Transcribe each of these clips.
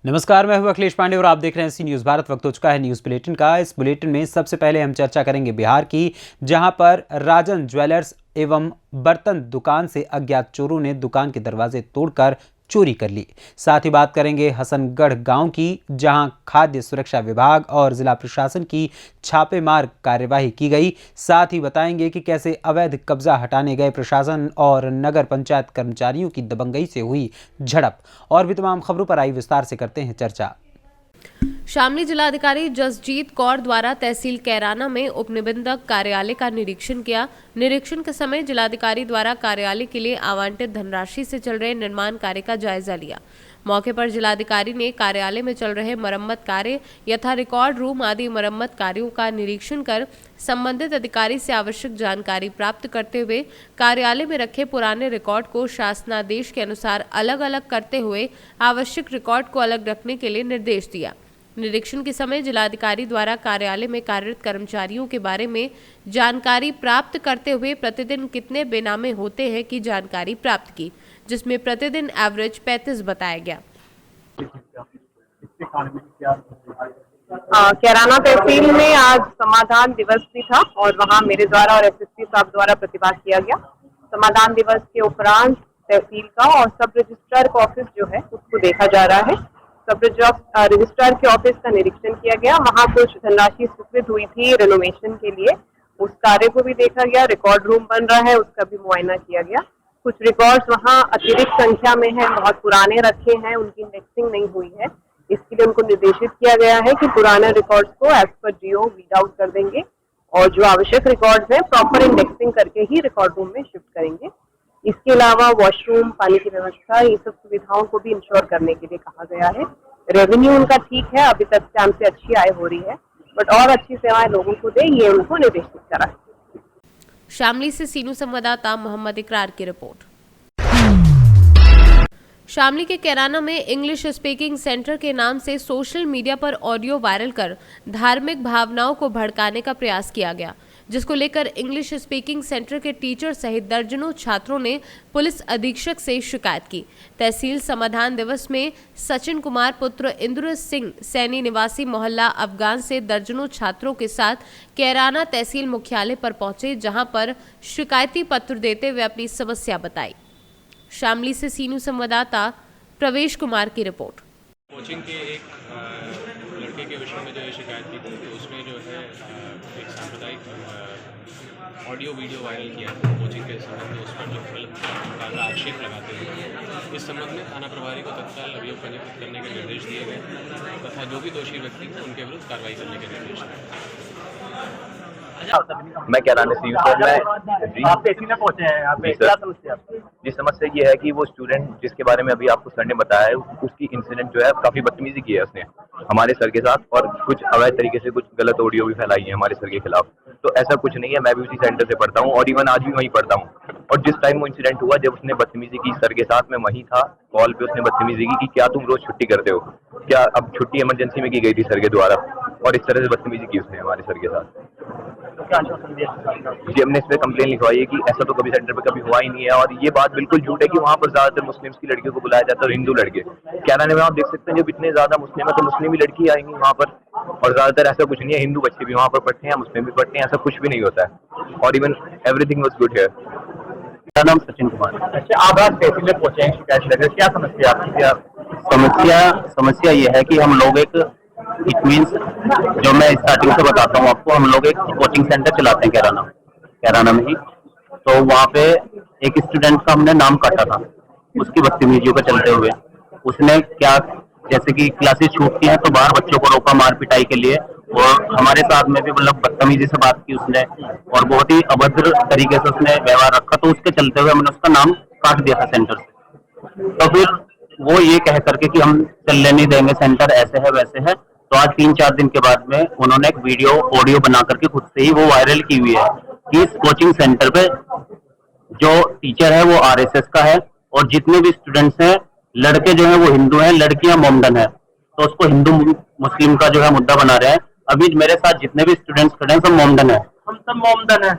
नमस्कार, मैं हूं अखिलेश पांडे और आप देख रहे हैं सी न्यूज़ भारत। वक्त हो चुका है न्यूज़ बुलेटिन का। इस बुलेटिन में सबसे पहले हम चर्चा करेंगे बिहार की, जहां पर राजन ज्वेलर्स एवं बर्तन दुकान से अज्ञात चोरों ने दुकान के दरवाजे तोड़कर चोरी कर ली। साथ ही बात करेंगे हसनगढ़ गांव की, जहां खाद्य सुरक्षा विभाग और जिला प्रशासन की छापेमार कार्यवाही की गई। साथ ही बताएंगे कि कैसे अवैध कब्जा हटाने गए प्रशासन और नगर पंचायत कर्मचारियों की दबंगई से हुई झड़प। और भी तमाम खबरों पर आई विस्तार से करते हैं चर्चा। शामली जिलाधिकारी जसजीत कौर द्वारा तहसील कैराना में उप निबंधक कार्यालय का निरीक्षण किया। निरीक्षण के समय जिलाधिकारी द्वारा कार्यालय के लिए आवंटित धनराशि से चल रहे निर्माण कार्य का जायजा लिया। मौके पर जिलाधिकारी ने कार्यालय में चल रहे मरम्मत कार्य यथा रिकॉर्ड रूम आदि मरम्मत कार्यों का निरीक्षण कर संबंधित अधिकारी से आवश्यक जानकारी प्राप्त करते हुए कार्यालय में रखे पुराने रिकॉर्ड को शासनादेश के अनुसार अलग अलग करते हुए आवश्यक रिकॉर्ड को अलग रखने के लिए निर्देश दिया। निरीक्षण के समय जिलाधिकारी द्वारा कार्यालय में कार्यरत कर्मचारियों के बारे में जानकारी प्राप्त करते हुए प्रतिदिन कितने बेनामे होते हैं की जानकारी प्राप्त की, जिसमें प्रतिदिन एवरेज 35 बताया गया। कैराना तहसील में आज समाधान दिवस भी था और वहाँ मेरे द्वारा और एसएसपी साहब द्वारा प्रतिवाद किया गया। समाधान दिवस के उपरांत तहसील का और सब रजिस्ट्रार का ऑफिस जो है उसको देखा जा रहा है। सब रजिस्ट्रार के ऑफिस का निरीक्षण किया गया। वहाँ कुछ धनराशि स्वीकृत हुई थी रेनोवेशन के लिए, उस कार्य को भी देखा गया। रिकॉर्ड रूम बन रहा है, उसका भी मुआयना किया गया। कुछ रिकॉर्ड्स वहाँ अतिरिक्त संख्या में हैं, बहुत पुराने रखे हैं, उनकी इंडेक्सिंग नहीं हुई है। इसके लिए उनको निर्देशित किया गया है कि पुराने रिकॉर्ड्स को एज पर जीओ वीड आउट कर देंगे और जो आवश्यक रिकॉर्ड्स हैं प्रॉपर इंडेक्सिंग करके ही रिकॉर्ड रूम में शिफ्ट करेंगे। इसके अलावा वॉशरूम, पानी की व्यवस्था, ये सब सुविधाओं को भी इंश्योर करने के लिए कहा गया है। रेवेन्यू उनका ठीक है, अभी तक टाइम से अच्छी आय हो रही है, बट और अच्छी सेवाएं लोगों को दे, ये उनको निर्देशित करा है। शामली से सीनू संवाददाता मोहम्मद इकरार की रिपोर्ट। शामली के कैराना में इंग्लिश स्पीकिंग सेंटर के नाम से सोशल मीडिया पर ऑडियो वायरल कर धार्मिक भावनाओं को भड़काने का प्रयास किया गया, जिसको लेकर इंग्लिश स्पीकिंग सेंटर के टीचर सहित दर्जनों छात्रों ने पुलिस अधीक्षक से शिकायत की। तहसील समाधान दिवस में सचिन कुमार पुत्र इंद्र सिंह सैनी निवासी मोहल्ला अफगान से दर्जनों छात्रों के साथ कैराना तहसील मुख्यालय पर पहुंचे, जहां पर शिकायती पत्र देते हुए अपनी समस्या बताई। शामली से सीनू संवाददाता प्रवेश कुमार की रिपोर्ट। कोचिंग के एक लड़के के विषय में जो है शिकायत की थी, तो उसमें जो है एक सांप्रदायिक ऑडियो वीडियो वायरल किया कोचिंग के संबंध में, उस पर जो गलत प्रकार का आक्षेप लगाते हैं। इस संबंध में थाना प्रभारी को तत्काल अभियोग पंजीकृत करने के निर्देश दिए गए तथा जो भी दोषी व्यक्ति थे उनके विरुद्ध कार्रवाई करने के निर्देश दिए। मैं कैराना से आप तहसील में पहुंचे हैं, आप क्या समस्या? जी, समस्या ये है कि वो स्टूडेंट जिसके बारे में अभी आपको सर ने बताया है, उसकी इंसिडेंट जो है काफी बदतमीजी की है उसने हमारे सर के साथ, और कुछ अवैध तरीके से कुछ गलत ऑडियो भी फैलाई है हमारे सर के खिलाफ। तो ऐसा कुछ नहीं है, मैं भी उसी सेंटर से पढ़ता हूँ और इवन आज भी वहीं पढ़ता हूँ। और जिस टाइम वो इंसिडेंट हुआ, जब उसने बदतमीजी की सर के साथ, मैं वहीं था, कॉल पे उसने बदतमीजी की कि क्या तुम रोज छुट्टी करते हो, क्या अब छुट्टी इमरजेंसी में की गई थी सर के द्वारा, और इस तरह से बदतमीजी की उसने हमारे सर के साथ। जी, हमने इस पर कंप्लेन लिखवाई है कि ऐसा तो कभी सेंटर पे कभी हुआ ही नहीं है, और ये बात बिल्कुल झूठ है कि वहाँ पर ज्यादातर मुस्लिम्स की लड़कियों को बुलाया जाता है और हिंदू लड़के। कैराना में आप देख सकते हैं जब इतने ज्यादा मुस्लिम है तो मुस्लिम ही लड़की आएंगी वहाँ पर, और ज्यादातर ऐसा कुछ नहीं है, हिंदू बच्चे भी वहाँ पर पढ़ते हैं, मुस्लिम भी पढ़ते हैं, ऐसा कुछ भी नहीं होता है। और even everything was good here. मेरा नाम सचिन कुमार। अच्छा, आप आज तहसील में पहुंचे हैं, शिकायत लगे, क्या समस्या आपकी? क्या समस्या ये है कि हम लोग एक, इट मीन्स जो मैं स्टार्टिंग से बताता हूँ आपको, हम लोग एक कोचिंग सेंटर चलाते हैं कैराना में ही। तो वहाँ पे एक स्टूडेंट का हमने नाम काटा था, उसकी बदतमीजियों के चलते हुए उसने क्या, जैसे कि क्लासेस छूटती हैं तो बाहर बच्चों को रोका मार पिटाई के लिए, और हमारे साथ में भी मतलब बदतमीजी से बात की उसने, और बहुत ही अभद्र तरीके से उसने व्यवहार रखा। तो उसके चलते हुए हमने उसका नाम काट दिया था सेंटर से। तो फिर वो ये कह करके कि हम चलने नहीं देंगे, सेंटर ऐसे है वैसे है। तो आज 3-4 दिन के बाद में उन्होंने एक वीडियो ऑडियो बना करके खुद से ही वो वायरल की हुई है कि इस कोचिंग सेंटर पे जो टीचर है वो आरएसएस का है, और जितने भी स्टूडेंट्स हैं, लड़के जो है वो हिंदू हैं, लड़कियां मोमडन है। तो उसको हिंदू मुस्लिम का जो है मुद्दा बना रहे हैं। अभी मेरे साथ जितने भी स्टूडेंट्स खड़े हैं सब मोमडन है, हम सब मोमडन है,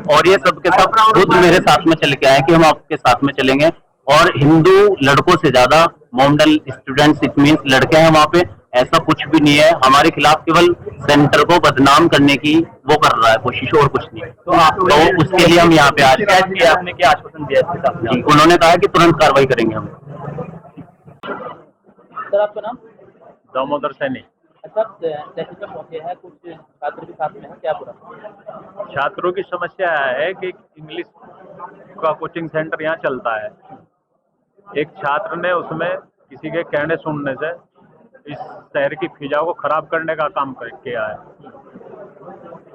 और ये सबके सब खुद मेरे साथ में चल के आए कि हम आपके साथ में चलेंगे, और हिंदू लड़कों से ज्यादा मोमडन स्टूडेंट्स इट मीन्स लड़के हैं वहाँ पे, ऐसा कुछ भी नहीं है। हमारे खिलाफ केवल सेंटर को बदनाम करने की वो कर रहा है कोशिश, और कुछ नहीं। तो उसके लिए हम यहाँ पे आज शिकायत की आपने क्या आश्वासन दिया इसके साथ? जी, उन्होंने कहा कि तुरंत कार्रवाई करेंगे हम। सर आपका नाम? दामोदर सैनी। अच्छा, तहसील में पहुंचे हैं, कुछ छात्र भी साथ में हैं, क्या पूरा? छात्रों की समस्या है कि इंग्लिश का कोचिंग सेंटर यहाँ चलता है। एक छात्र ने उसमें किसी के कहने सुनने से इस शहर की फिजा को खराब करने का काम किया है।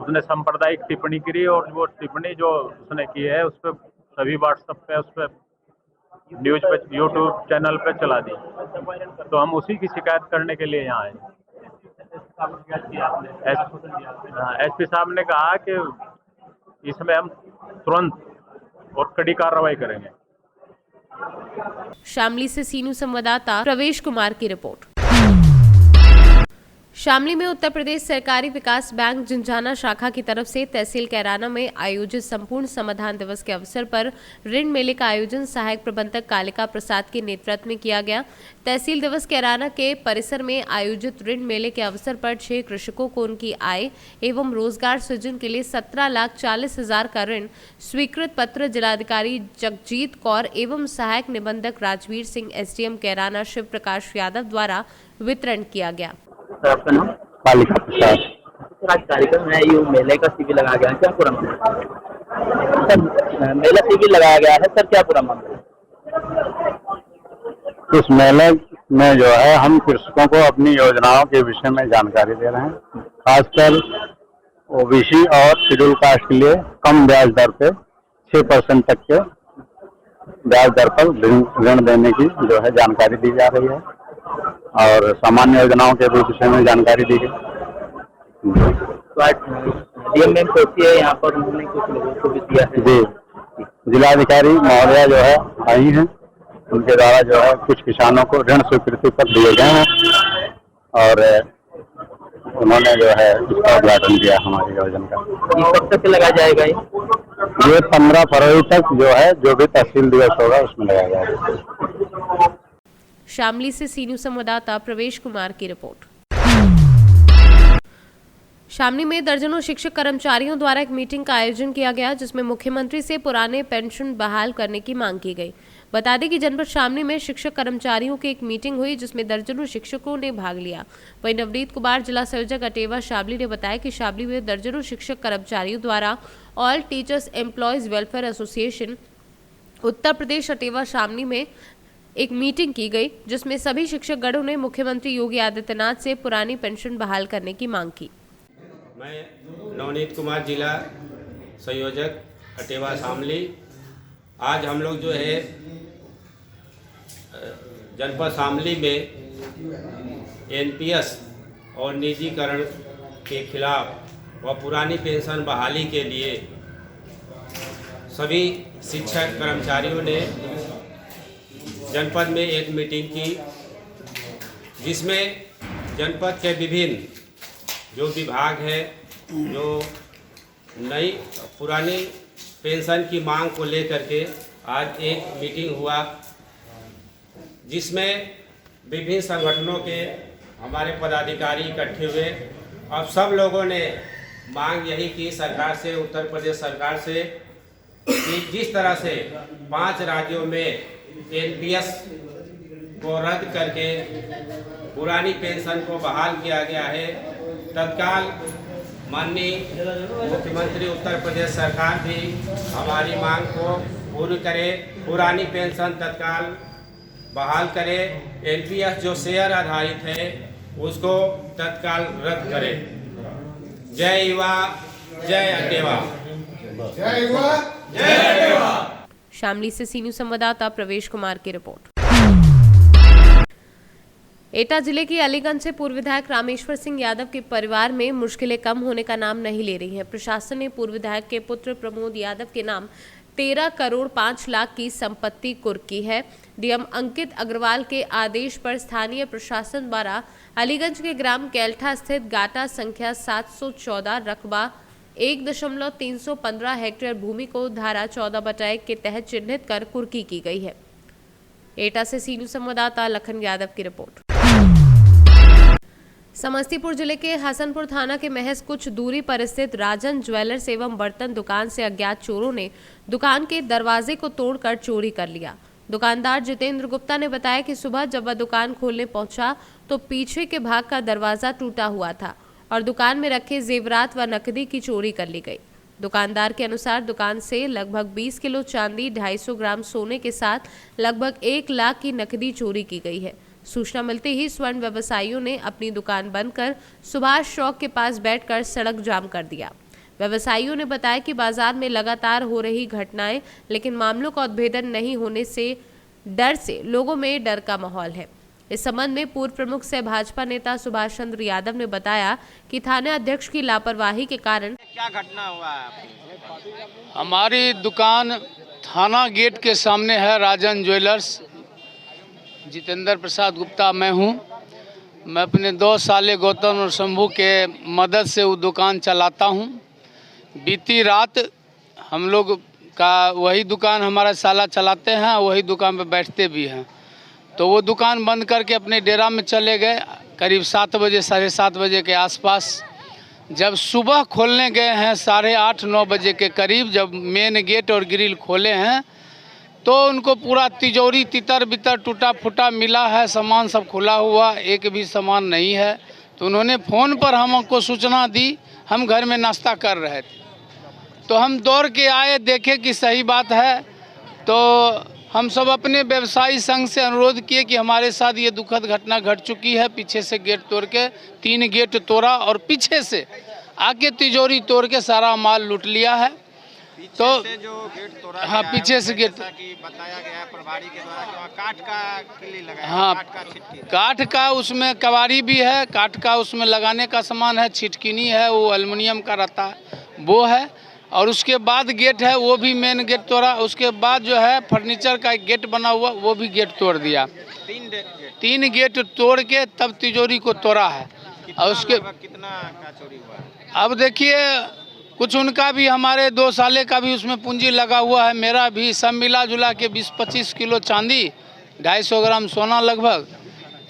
उसने सांप्रदायिक टिप्पणी करी और वो टिप्पणी जो उसने की है उस पर सभी व्हाट्सएप पे, उस पर न्यूज पे, यूट्यूब चैनल पे चला दी। तो हम उसी की शिकायत करने के लिए यहाँ आए। एसपी साहब ने कहा कि इसमें हम तुरंत और कड़ी कार्रवाई करेंगे। शामली से सीनू संवाददाता प्रवेश कुमार की रिपोर्ट। शामली में उत्तर प्रदेश सरकारी विकास बैंक जिंझाना शाखा की तरफ से तहसील कैराना में आयोजित संपूर्ण समाधान दिवस के अवसर पर ऋण मेले का आयोजन सहायक प्रबंधक कालिका प्रसाद के नेतृत्व में किया गया। तहसील दिवस कैराना के परिसर में आयोजित ऋण मेले के अवसर पर 6 कृषकों को उनकी आय एवं रोजगार सृजन के लिए 17,40,000 का ऋण स्वीकृत पत्र जिलाधिकारी जगजीत कौर एवं सहायक निबंधक राजवीर सिंह एसडीएम कैराना शिव प्रकाश यादव द्वारा वितरण किया गया। सर आपका नाम? कालिका प्रसाद। सर आज कार्यक्रम है, ये मेले का शिविर लगाया गया है, क्या पूरा मामला? सर मेला शिविर लगाया गया है, सर क्या पूरा मामला? इस मेले में जो है हम कृषकों को अपनी योजनाओं के विषय में जानकारी दे रहे हैं। खासकर ओबीसी और शेड्यूल कास्ट के लिए कम ब्याज दर पे 6% तक के ब्याज दर पर ऋण देने की जो है जानकारी दी जा रही है और सामान्य योजनाओं के भी विषय में जानकारी दी गई। तो आज डीएम मैम पहुंची है यहाँ पर, उन्होंने कुछ लोगों को भी दिया है। जी, जिलाधिकारी महोदया जो है आई हैं, उनके द्वारा जो है कुछ किसानों को ऋण स्वीकृति पत्र दिए गए हैं और उन्होंने जो है इसका उद्घाटन किया हमारी योजना का। ये कब तक लगाया जाएगा? ये 15 फरवरी तक जो है जो भी तहसील दिवस होगा उसमें लगाया जाएगा। शामली से सीनू संवाददाता प्रवेश कुमार की रिपोर्ट। शामली में दर्जनों शिक्षक कर्मचारियों द्वारा एक मीटिंग का आयोजन किया गया, जिसमें मुख्यमंत्री से पुराने पेंशन बहाल करने की मांग की गई। बता दें कि जनपद शामली में शिक्षक कर्मचारियों की एक मीटिंग हुई, जिसमें दर्जनों शिक्षकों ने भाग लिया। वहीं नवनीत कुमार जिला संयोजक अटेवा शामली ने बताया कि शामली में दर्जनों शिक्षक कर्मचारियों द्वारा all teachers employees welfare association Uttar Pradesh अटेवा शामली में एक मीटिंग की गई, जिसमें सभी शिक्षकगणों ने मुख्यमंत्री योगी आदित्यनाथ से पुरानी पेंशन बहाल करने की मांग की। मैं नवनीत कुमार जिला संयोजक अटेवा शामली। आज हम लोग जो है जनपद शामली में एनपीएस और निजीकरण के खिलाफ व पुरानी पेंशन बहाली के लिए सभी शिक्षक कर्मचारियों ने जनपद में एक मीटिंग की, जिसमें जनपद के विभिन्न जो विभाग है, जो नई पुरानी पेंशन की मांग को लेकर के आज एक मीटिंग हुआ, जिसमें विभिन्न संगठनों के हमारे पदाधिकारी इकट्ठे हुए। अब सब लोगों ने मांग यही की सरकार से, उत्तर प्रदेश सरकार से, कि जिस तरह से 5 राज्यों में एनपीएस को रद्द करके पुरानी पेंशन को बहाल किया गया है, तत्काल माननीय मुख्यमंत्री उत्तर प्रदेश सरकार भी हमारी मांग को पूरी करे, पुरानी पेंशन तत्काल बहाल करे, एनपीएस जो शेयर आधारित है उसको तत्काल रद्द करे। जय युवा, जय अटेवा। जय युवा, जय अटेवा। शामली से सीनू संवाददाता प्रवेश कुमार की रिपोर्ट। एटा जिले की अलीगंज से पूर्व विधायक रामेश्वर सिंह यादव के परिवार में मुश्किलें कम होने का नाम नहीं ले रही हैं। प्रशासन ने पूर्व विधायक के पुत्र प्रमोद यादव के नाम 13 करोड़ 5 लाख की संपत्ति कुर्क की है। डीएम अंकित अग्रवाल के आदेश पर स्थानीय प्रशासन द्वारा अलीगंज के ग्राम कैल्ठा स्थित गाटा संख्या 714 रकबा 1.315 हेक्टेयर भूमि को धारा 14/1 के तहत चिन्हित कर कुर्की की गई है। एटा से सीनू संवाददाता लखन यादव की रिपोर्ट। समस्तीपुर जिले के हसनपुर थाना के महज कुछ दूरी पर स्थित राजन ज्वेलर्स एवं बर्तन दुकान से अज्ञात चोरों ने दुकान के दरवाजे को तोड़कर चोरी कर लिया। दुकानदार जितेंद्र गुप्ता ने बताया कि सुबह जब वह दुकान खोलने पहुंचा तो पीछे के भाग का दरवाजा टूटा हुआ था और दुकान में रखे जेवरात व नकदी की चोरी कर ली गई। दुकानदार के अनुसार दुकान से लगभग 20 किलो चांदी, 250 ग्राम सोने के साथ लगभग 1 लाख की नकदी चोरी की गई है। सूचना मिलते ही स्वर्ण व्यवसायियों ने अपनी दुकान बंद कर सुभाष चौक के पास बैठकर सड़क जाम कर दिया। व्यवसायियों ने बताया कि बाजार में लगातार हो रही घटनाएं, लेकिन मामलों का उद्भेदन नहीं होने से डर से लोगों में डर का माहौल है। इस संबंध में पूर्व प्रमुख से भाजपा नेता सुभाष चंद्र यादव ने बताया कि थाना अध्यक्ष की लापरवाही के कारण क्या घटना हुआ है? हमारी दुकान थाना गेट के सामने है, राजन ज्वेलर्स। जितेंद्र प्रसाद गुप्ता मैं हूँ। मैं अपने 2 साले गौतम और शंभू के मदद से वो दुकान चलाता हूँ। बीती रात हम लोग का वही दुकान हमारा साला चलाते हैं, वही दुकान पे बैठते भी हैं। तो वो दुकान बंद करके अपने डेरा में चले गए करीब 7 बजे 7:30 बजे के आसपास। जब सुबह खोलने गए हैं 8:30-9 बजे के करीब, जब मेन गेट और ग्रिल खोले हैं तो उनको पूरा तिजोरी तितर बितर टूटा फूटा मिला है, सामान सब खुला हुआ, एक भी सामान नहीं है। तो उन्होंने फ़ोन पर हमको सूचना दी। हम घर में नाश्ता कर रहे थे तो हम दौड़ के आए, देखे कि सही बात है। तो हम सब अपने व्यवसायी संघ से अनुरोध किए कि हमारे साथ ये दुखद घटना घट चुकी है। पीछे से गेट तोड़ के 3 गेट तोड़ा और पीछे से आके तिजोरी तोड़ के सारा माल लूट लिया है। तो जो गेट तोड़ा हाँ, पीछे से गेट बताया गया प्रभारी के द्वारा कि वहाँ काठ का किल्ली लगा है, हाँ, काठ का छिटकी, काठ का उसमें कवारी भी है, काठ का उसमें लगाने का सामान है, छिटकिनी है, वो एल्युमिनियम का रहता है वो है। और उसके बाद गेट है, वो भी मेन गेट तोड़ा। उसके बाद जो है फर्नीचर का एक गेट बना हुआ, वो भी गेट तोड़ दिया। 3 गेट तोड़ के तब तिजोरी को तोड़ा है। और उसके कितना का चोरी हुआ? अब देखिए, कुछ उनका भी, हमारे 2 साले का भी उसमें पूंजी लगा हुआ है, मेरा भी, सब मिला जुला के 20-25 किलो चांदी, 250 ग्राम सोना, लगभग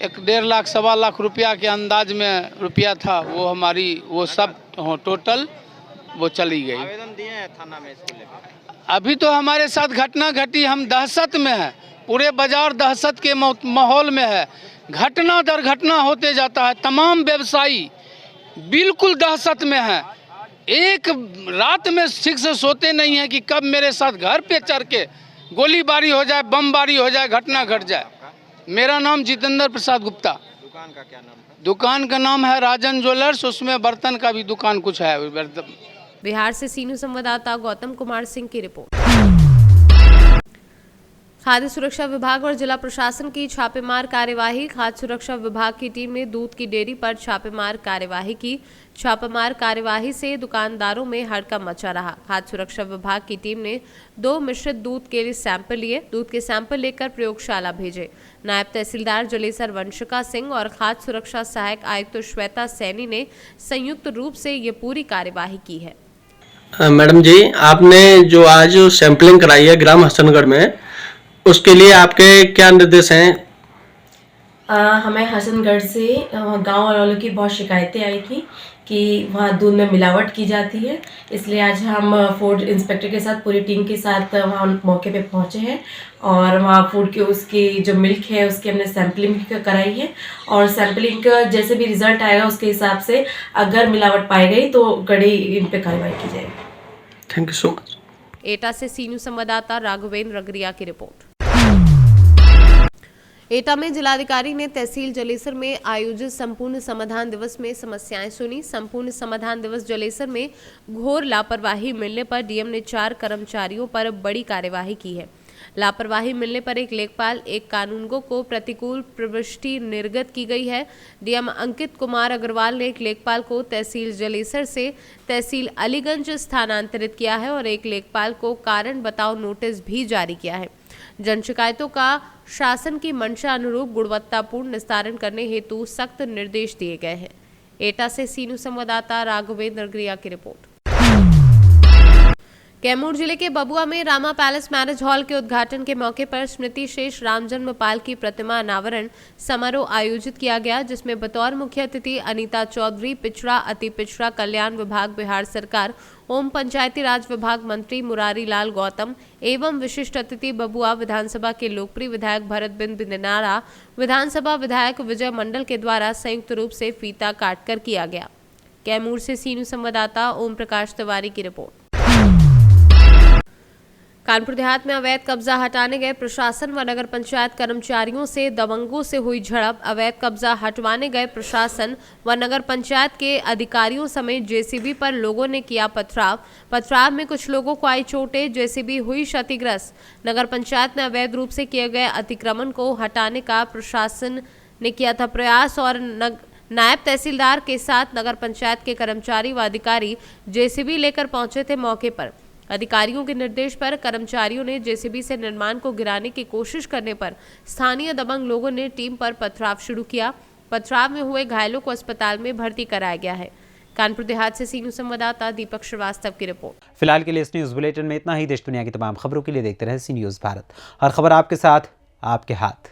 1.5 लाख 1.25 लाख रुपया के अंदाज में रुपया था। वो हमारी वो सब टोटल वो चली गई। आवेदन दिए हैं थाना में इसको लेकर? अभी तो हमारे साथ घटना घटी, हम दहशत में हैं, पूरे बाजार दहशत के माहौल में है। घटना दर घटना होते जाता है, तमाम व्यवसायी बिल्कुल दहशत में हैं। एक रात में ठीक से सोते नहीं हैं कि कब मेरे साथ घर पे चढ़ के गोलीबारी हो जाए, बमबारी हो जाए, घटना घट जाए। मेरा नाम जितेंद्र प्रसाद गुप्ता। दुकान का क्या नाम था? दुकान का नाम है राजन ज्वेलर्स, उसमें बर्तन का भी दुकान कुछ है। बिहार से सीनू संवाददाता गौतम कुमार सिंह की रिपोर्ट। खाद्य सुरक्षा विभाग और जिला प्रशासन की छापेमार कार्यवाही। खाद्य सुरक्षा विभाग की टीम ने दूध की डेयरी पर छापेमार कार्यवाही की। छापेमार कार्यवाही से दुकानदारों में हड़कंप मचा रहा। खाद्य सुरक्षा विभाग की टीम ने 2 मिश्रित दूध के लिए सैंपल लिए। दूध के सैंपल लेकर प्रयोगशाला भेजे। नायब तहसीलदार जलेसर वंशिका सिंह और खाद्य सुरक्षा सहायक आयुक्त श्वेता सैनी ने संयुक्त रूप से ये पूरी कार्यवाही की है। मैडम जी, आपने जो आज सैंपलिंग कराई है ग्राम हसनगढ़ में, उसके लिए आपके क्या निर्देश हैं? हमें हसनगढ़ से गांव वालों की बहुत शिकायतें आई थी कि वहाँ दूध में मिलावट की जाती है, इसलिए आज हम फूड इंस्पेक्टर के साथ पूरी टीम के साथ वहाँ मौके पे पहुँचे हैं और वहाँ फूड के उसकी जो मिल्क है उसकी हमने सैम्पलिंग कराई है और सैम्पलिंग का जैसे भी रिजल्ट आएगा उसके हिसाब से अगर मिलावट पाई गई तो कड़ी इन पे कार्रवाई की जाएगी। Thank you so much. एटा से सीनू संवाददाता राघवेंद्र रगरिया की रिपोर्ट। एटा में जिलाधिकारी ने तहसील जलेसर में आयोजित संपूर्ण समाधान दिवस में समस्याएं सुनी। संपूर्ण समाधान दिवस जलेसर में घोर लापरवाही मिलने पर डीएम ने 4 कर्मचारियों पर बड़ी कार्यवाही की है। लापरवाही मिलने पर एक लेखपाल, एक कानूनगो को प्रतिकूल प्रविष्टि निर्गत की गई है। डीएम अंकित कुमार अग्रवाल ने एक लेखपाल को तहसील जलेसर से तहसील अलीगंज स्थानांतरित किया है और एक लेखपाल को कारण बताओ नोटिस भी जारी किया है। जन शिकायतों का शासन की मंशा अनुरूप गुणवत्तापूर्ण निस्तारण करने हेतु सख्त निर्देश दिए गए हैं। एटा से सीनू संवाददाता राघवेंद्र रगरिया की रिपोर्ट। कैमूर जिले के बबुआ में रामा पैलेस मैरिज हॉल के उद्घाटन के मौके पर स्मृति शेष राम जन्मपाल की प्रतिमा अनावरण समारोह आयोजित किया गया, जिसमें बतौर मुख्य अतिथि अनीता चौधरी, पिछड़ा अति पिछड़ा कल्याण विभाग बिहार सरकार, ओम पंचायती राज विभाग मंत्री मुरारी लाल गौतम एवं विशिष्ट अतिथि बबुआ विधानसभा के लोकप्रिय विधायक भरत बिंद बिंदनारा, विधानसभा विधायक विजय मंडल के द्वारा संयुक्त रूप से फीता काटकर किया गया। कैमूर से सी न्यूज़ संवाददाता ओम प्रकाश तिवारी की रिपोर्ट। कानपुर देहात में अवैध कब्जा हटाने गए प्रशासन व नगर पंचायत कर्मचारियों से दबंगों से हुई झड़प। अवैध कब्जा हटवाने गए प्रशासन व नगर पंचायत के अधिकारियों समेत जेसीबी पर लोगों ने किया पथराव में कुछ लोगों को आई चोटें, जेसीबी हुई क्षतिग्रस्त। नगर पंचायत में अवैध रूप से किए गए अतिक्रमण को हटाने का प्रशासन ने किया था प्रयास और नायब तहसीलदार के साथ नगर पंचायत के कर्मचारी व अधिकारी जेसीबी लेकर पहुंचे थे मौके पर। अधिकारियों के निर्देश पर कर्मचारियों ने जेसीबी से निर्माण को गिराने की कोशिश करने पर स्थानीय दबंग लोगों ने टीम पर पथराव शुरू किया। पथराव में हुए घायलों को अस्पताल में भर्ती कराया गया है। कानपुर देहात से सी न्यूज़ संवाददाता दीपक श्रीवास्तव की रिपोर्ट। फिलहाल के लिए इस न्यूज़ बुलेटिन में इतना ही। देश दुनिया की तमाम खबरों के लिए देखते रहें सी न्यूज़ भारत। हर खबर आपके साथ, आपके हाथ।